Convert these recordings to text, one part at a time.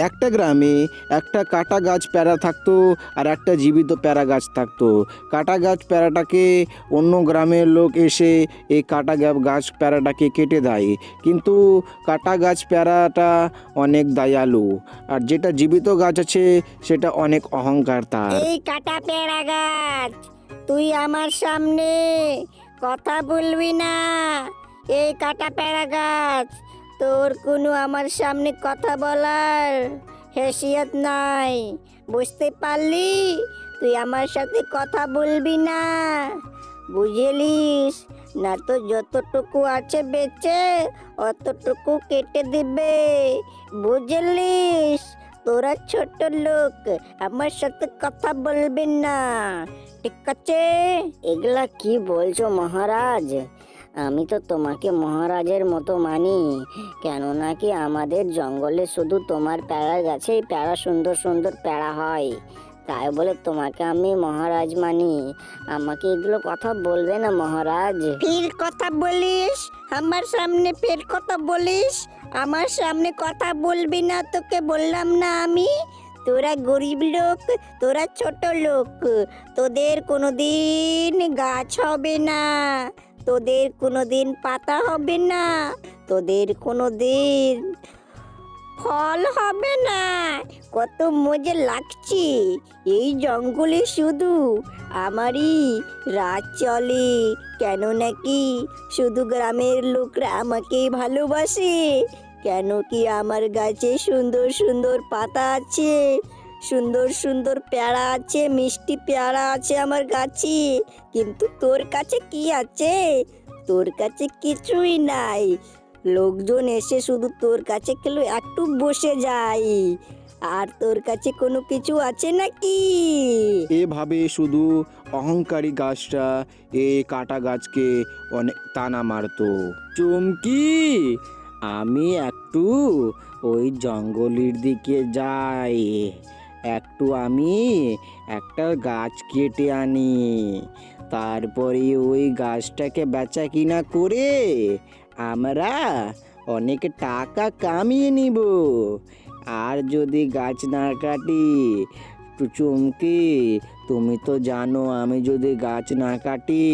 একটা গ্রামে একটা কাটা গাছ প্যারা থাকতো আর একটা জীবিত প্যারা গাছ থাকতো। কাটা গাছ প্যারাটাকে অন্য গ্রামের লোক এসে এই কাটা গাছ প্যারাটাকে কেটে দেয়, কিন্তু কাটা গাছ প্যারাটা অনেক দয়ালু, আর যেটা জীবিত গাছ আছে সেটা অনেক অহংকার তার। এই কাটা পেয়ারা গাছ, তুই আমার সামনে কথা বলবি না। এই কাটা পেয়ারা গাছ, তোর কোনো আমার সামনে কথা বলার হেসিয়ত নাই, বুঝতে পারলি? তুই আমার সাথে কথা বলবি না, বুঝলিস? না তো যতটুকু আছে বেঁচে অতটুকু কেটে দিবে, বুঝলিস? তোরা ছোট লোক, আমার সাথে কথা বলবি না, ঠিক আছে? এগুলা কি বলছো মহারাজ? আমি তো তোমাকে মহারাজের মতো মানি, কেন নাকি আমাদের জঙ্গলে শুধু তোমার প্যারা গাছেই প্যারা, সুন্দর সুন্দর প্যারা হয়, তাই বলে তোমাকে আমি মহারাজ মানি। আমাকে এগুলো কথা বলবে না মহারাজ। ফির কথা বলিস আমার সামনে, ফির কথা বলিস আমার সামনে, কথা বলবি না, তোকে বললাম না আমি? তোরা গরিব লোক, তোরা ছোট লোক, তোদের কোনোদিন গাছ হবে না, তোদের কোনোদিন পাতা হবে না, তোদের কোনোদিন ফল হবে না। কত মজা লাগছে, এই জঙ্গলে শুধু আমারই রাজ চলে, কেন নাকি শুধু গ্রামের লোকরা আমাকেই ভালোবাসে, কেন কি আমার গাছে সুন্দর সুন্দর পাতা আছে, সুন্দর সুন্দর পেয়ারা আছে, মিষ্টি পেয়ারা আছে আমার গাছে, কিন্তু তোর কাছে কি আছে? তোর কাছে কিছুই নাই। লোকজন এসে শুধু তোর কাছে কেন একটু বসে যায়, আর তোর কাছে কোনো কিছু আছে নাকি? এভাবে শুধু অহংকারী গাছটা এই কাটা গাছকে অনেক তানা মারতো। চুমকি, আমি একটু ওই জঙ্গলের দিকে যাই, একটু আমি একটা গাছ কেটে আনি, তারপরে ওই গাছটাকে বেচা কিনা করে আমরা অনেক টাকা কামিয়ে নিব। আর যদি গাছ না কাটি, চুমকি, তুমি তো জানো আমি যদি গাছ না কাটি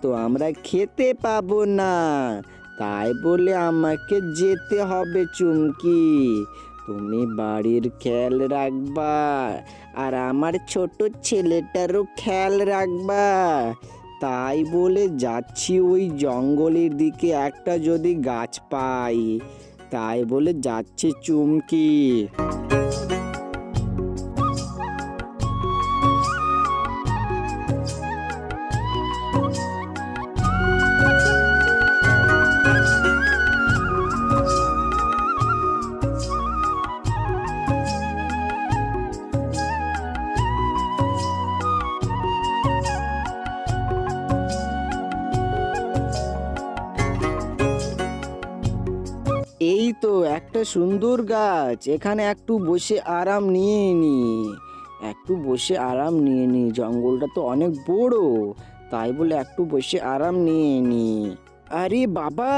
তো আমরা খেতে পাবো না, তাই বলে আমাকে যেতে হবে। চুমকি, তুমি বাড়ির খেয়াল রাখবা আর আমার ছোট ছেলেটারও খেয়াল রাখবা, তাই বলে যাচ্ছি ওই জঙ্গলের দিকে, একটা যদি গাছ পাই, তাই বলে যাচ্ছে চুমকি। এই তো একটা সুন্দর গাছ, এখানে একটু বসে আরাম নিয়ে নি, একটু বসে আরাম নিয়ে নি, জঙ্গলটা তো অনেক বড়, তাই বলে একটু বসে আরাম নিয়ে নি। আরে বাবা,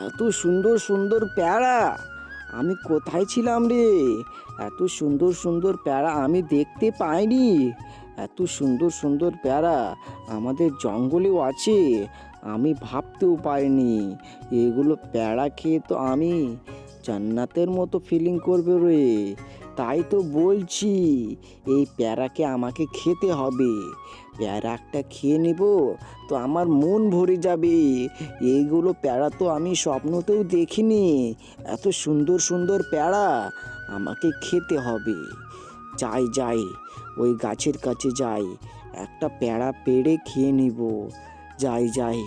এত সুন্দর সুন্দর পেয়ারা, আমি কোথায় ছিলাম রে? এত সুন্দর সুন্দর পেয়ারা আমি দেখতে পাইনি, এত সুন্দর সুন্দর পেয়ারা আমাদের জঙ্গলেও আছে, আমি ভাবতেও পারিনি। এগুলো পেয়ারা খেয়ে তো আমি জান্নাতের মতো ফিলিং করবে রে, তাই তো বলছি এই পেয়ারাকে আমাকে খেতে হবে, পেয়ারা একটা খেয়ে নেব তো আমার মন ভরে যাবে। এইগুলো পেয়ারা তো আমি স্বপ্নতেও দেখিনি, এত সুন্দর সুন্দর পেয়ারা, আমাকে খেতে হবে। যাই যাই, ওই গাছের কাছে যাই, একটা পেয়ারা পেড়ে খেয়ে নিব। যাই যাই।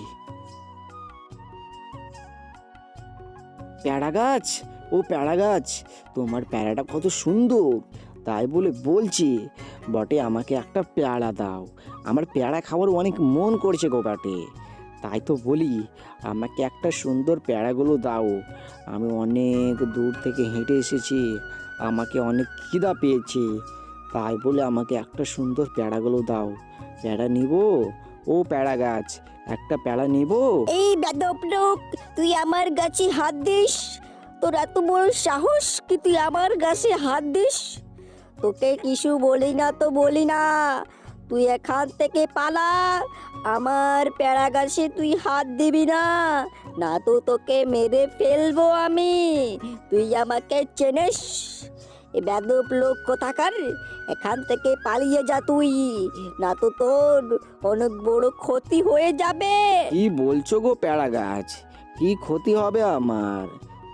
পেয়ারা গাছ, ও পেয়ারা গাছ, তোমার পেয়ারাটা কত সুন্দর, তাই বলে বলছি বটে আমাকে একটা পেয়ারা দাও, আমার পেয়ারা খাওয়ার অনেক মন করছে গো বটে, তাই তো বলি আমাকে একটা সুন্দর পেয়ারাগুলো দাও। আমি অনেক দূর থেকে হেঁটে এসেছি, আমাকে অনেক খিদা পেয়েছে, তাই বলে আমাকে একটা সুন্দর পেয়ারাগুলো দাও। পেয়ারা নিব। ও পেয়ারা গাছ, একটা পেয়ারা নিব। এই বেদব লোক, তুই আমার গাছে হাত দিস? তোর এত বড় সাহস কি তুই আমার গাছে হাত দিস? তোকে কিছু বলি না তো বলি না, তুই এখান থেকে পালা। আমার পেয়ারা গাছে তুই হাত দিবি না, না তো তোকে মেরে ফেলবো আমি। তুই আমাকে চেনিস? এ বেদব লোক কোথাকার, এখান থেকে পালিয়ে যা তুই, না তো তোর অনেক বড় ক্ষতি হয়ে যাবে। কি বলছো গো পেয়ারা গাছ? কি ক্ষতি হবে আমার?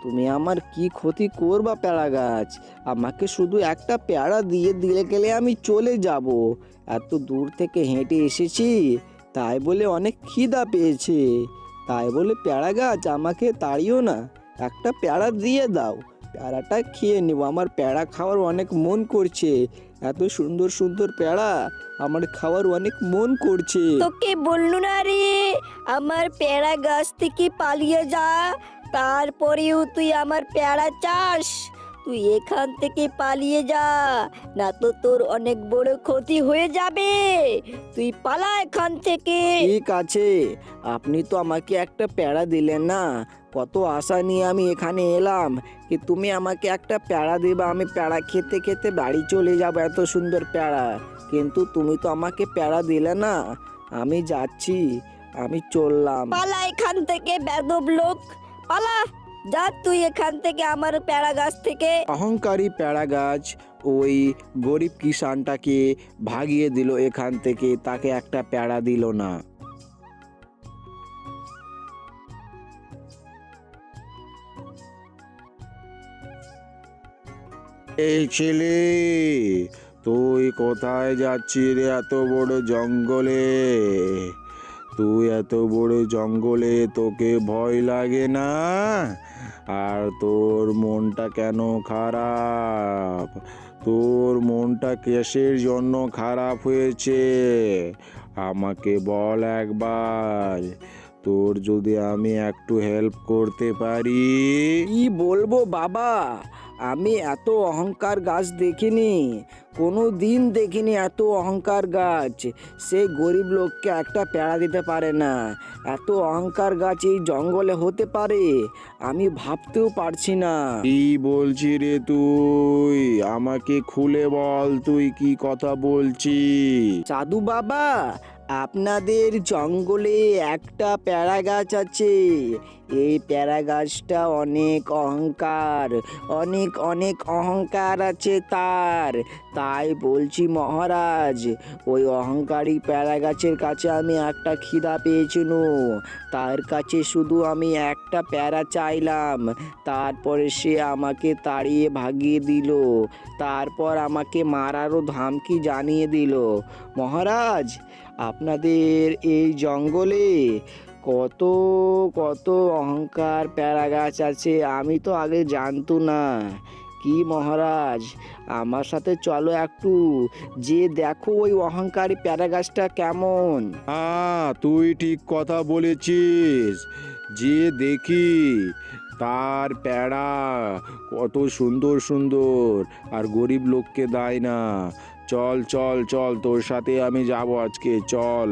তুমি আমার কি ক্ষতি করবা পেয়ারা গাছ? আমাকে শুধু একটা পেয়ারা দিয়ে দিলে গেলে আমি চলে যাব। এত দূর থেকে হেঁটে এসেছি, তাই বলে অনেক খিদা পেয়েছে। তাই বলে পেয়ারা গাছ আমাকে তাড়িও না, একটা পেয়ারা দিয়ে দাও। পেয়ারাটা খেয়ে নেব, আমার পেয়ারা খাওয়ার অনেক মন করছে। এত সুন্দর সুন্দর পেয়ারা আমার খাওয়ার অনেক মন করছে। তোকে বললু না রে, আমার পেয়ারা গাছ থেকে পালিয়ে যা। তারপরেও তুই আমার পেয়ারা চাস? তুই এখান থেকে পালিয়ে যা, না তো তোর অনেক বড় ক্ষতি হয়ে যাবে। তুই পালা এখান থেকে। ঠিক আছে, আপনি তো আমাকে একটা পেয়ারা দিলেন না। কত আশা নিয়ে আমি এখানে এলাম কি তুমি আমাকে একটা পেয়ারা দিবা, আমি পেয়ারা খেতে খেতে বাড়ি চলে যাব। এত সুন্দর পেয়ারা, কিন্তু তুমি তো আমাকে পেয়ারা দিলে না। আমি যাচ্ছি, আমি চললাম। পালা এখান থেকে বেদব লোক, পালা। যা তুই এখান থেকে আমার পেয়ারা গাছ থেকে। অহংকারী পেয়ারা গাছ ওই গরিব কিষানটাকে ভাগিয়ে দিল এখান থেকে, তাকে একটা পেয়ারা দিল না। এই ছেলে, তুই কোথায় যাচ্ছিস রে এত বড় জঙ্গলে? তুই এত বড় জঙ্গলে, তোকে ভয় লাগে না? আর তোর মনটা কেন খারাপ? তোর মনটা কিসের জন্য খারাপ হয়েছে আমাকে বল একবার। তোর যদি আমি একটু হেল্প করতে পারি। কি বলবো বাবা, আমি এত অহংকার গাছ দেখিনি, কোনো দিন দেখিনি এত অহংকার গাছ। সে গরিব লোককে একটা পেয়ারা দিতে পারে না, এত অহংকার গাছ এই জঙ্গলে হতে পারে আমি ভাবতেও পারছি না। কি বলছি রে তুই? আমাকে খুলে বল, তুই কি কথা বলছিস? সাধু বাবা, আপনাদের জঙ্গলে একটা পেয়ারা গাছ আছে। এই পেয়ারা গাছটা অনেক অহংকার, অনেক অনেক অহংকার আছে তার। তাই বলছি মহারাজ, ওই অহংকারী পেয়ারা গাছের কাছে আমি একটা খিদা পেয়েছিল, তার কাছে শুধু আমি একটা পেয়ারা চাইলাম। তারপরে সে আমাকে তাড়িয়ে ভাগিয়ে দিল, তারপর আমাকে মারারও ধমকি জানিয়ে দিল। মহারাজ, আপনাদের এই জঙ্গলে কত কত অহংকার পেয়ারা গাছ আছে, আমি তো আগে জানতো না। কি মহারাজ, আমার সাথে চলো একটু, যে দেখো ওই অহংকারী পেয়ারা গাছটা কেমন। হ্যাঁ, তুই ঠিক কথা বলেছিস। যে দেখি তার পেয়ারা কত সুন্দর সুন্দর, আর গরিব লোককে দেয় না। চল চল চল, তোর সাথে আমি যাব আজকে, চল।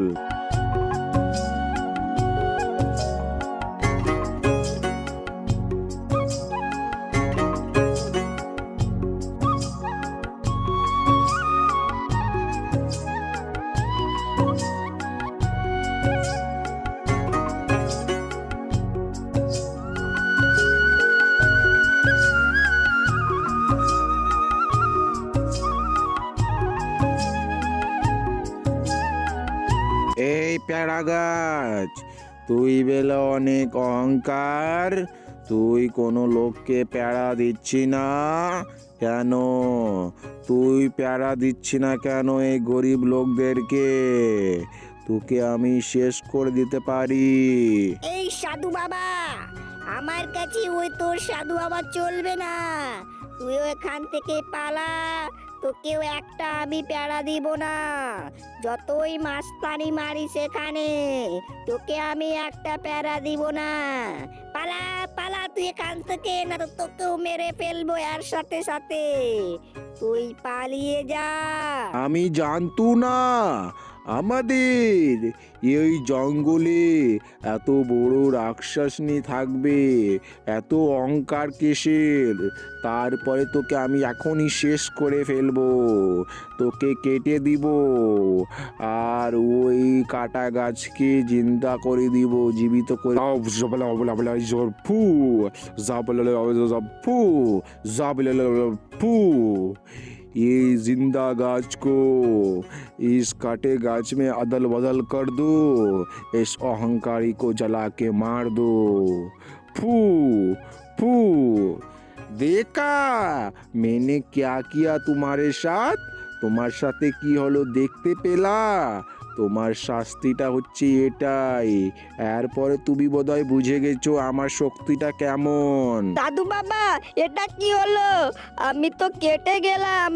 এই পেয়ারা গাছ, তুই বেলা অনেক অহংকার, তুই কোনো লোককে পেয়ারা দিচ্ছি না কেন? তুই পেয়ারা দিচ্ছি না কেন এই গরিব লোকদেরকে? তোকে আমি শেষ করে দিতে পারি। এই সাধু বাবা, আমার কাছে ওই তোর সাধু বাবা চলবে না। তুইও এখান থেকে পালা, তোকেও একটা আমি পেয়ারা দিব না। যতই মাস্তানি মারি সেখানে তোকে আমি একটা পেয়ারা দিব না। পালা পালা তুই এখান থেকে, না তো তোকেও মেরে ফেলবো এর সাথে সাথে। তুই পালিয়ে যা। আমি জানতো না আমাদের এই জঙ্গলে এত বড় রাক্ষসনী থাকবে, এত অহংকার কিসের? তারপরে তোকে আমি এখনই শেষ করে ফেলবো, তোকে কেটে দিব আর ওই কাটা গাছকে জিন্দা করে দিব, জীবিত করে ফু ফু। ये जिंदा गाछ को इस काटे गाछ में अदल बदल कर दो, इस अहंकारी को जला के मार दो। फू फू। देखा मैंने क्या किया तुम्हारे साथ? তোমার সাথে কি হলো দেখতে পেলা? তোমার শাস্তিটা হচ্ছে এটাই। এরপরে তুমি বোধহয় বুঝে গেছো আমার শক্তিটা কেমন। দাদু বাবা, এটা কি হলো? আমি তো কেটে গেলাম,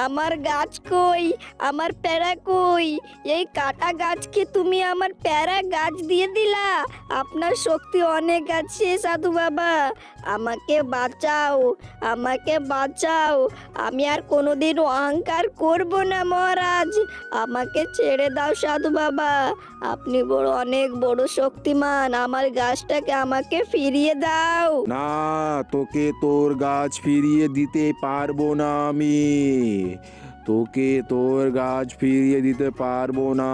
আমার গাছ কই, আমার প্যারা কই? এই কাটা গাছকে তুমি আমার প্যারা গাছ দিয়ে দিলা। আপনার শক্তি অনেক আছে সাধু বাবা, আমাকে বাঁচাও, আমাকে বাঁচাও। আমি আর কোনোদিন অহংকার করব না মহারাজ, আমাকে ছেড়ে দাও সাধু বাবা। আপনি অনেক বড় শক্তিমান, আমার গাছটাকে আমাকে ফিরিয়ে দাও। না, তোকে তোর গাছ ফিরিয়ে দিতে পারবো না আমি, তোকে তোর গাছ ফিরিয়ে দিতে পারবো না।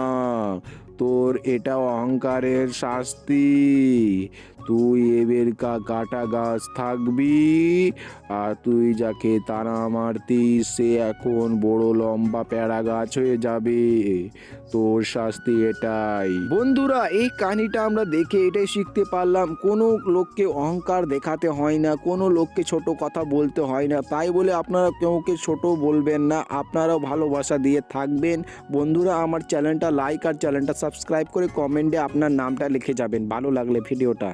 তোর এটা অহংকারের শাস্তি। তুই এবার কাটা গাছ থাকবি, আর তুই যাকে তারা মারতিস সে এখন বড় লম্বা প্যারা গাছ হয়ে যাবে। তোর শাস্তি এটাই। বন্ধুরা, এই কাহিনীটা আমরা দেখে এটাই শিখতে পারলাম, কোনো লোককে অহংকার দেখাতে হয় না, কোনো লোককে ছোট কথা বলতে হয় না। তাই বলে আপনারা কেউকে ছোট বলবেন না, আপনারাও ভালোবাসা দিয়ে থাকবেন। বন্ধুরা, আমার চ্যানেলটা লাইক আর চ্যানেলটা সাবস্ক্রাইব করে কমেন্টে আপনার নামটা লিখে যাবেন ভালো লাগলে ভিডিওটা।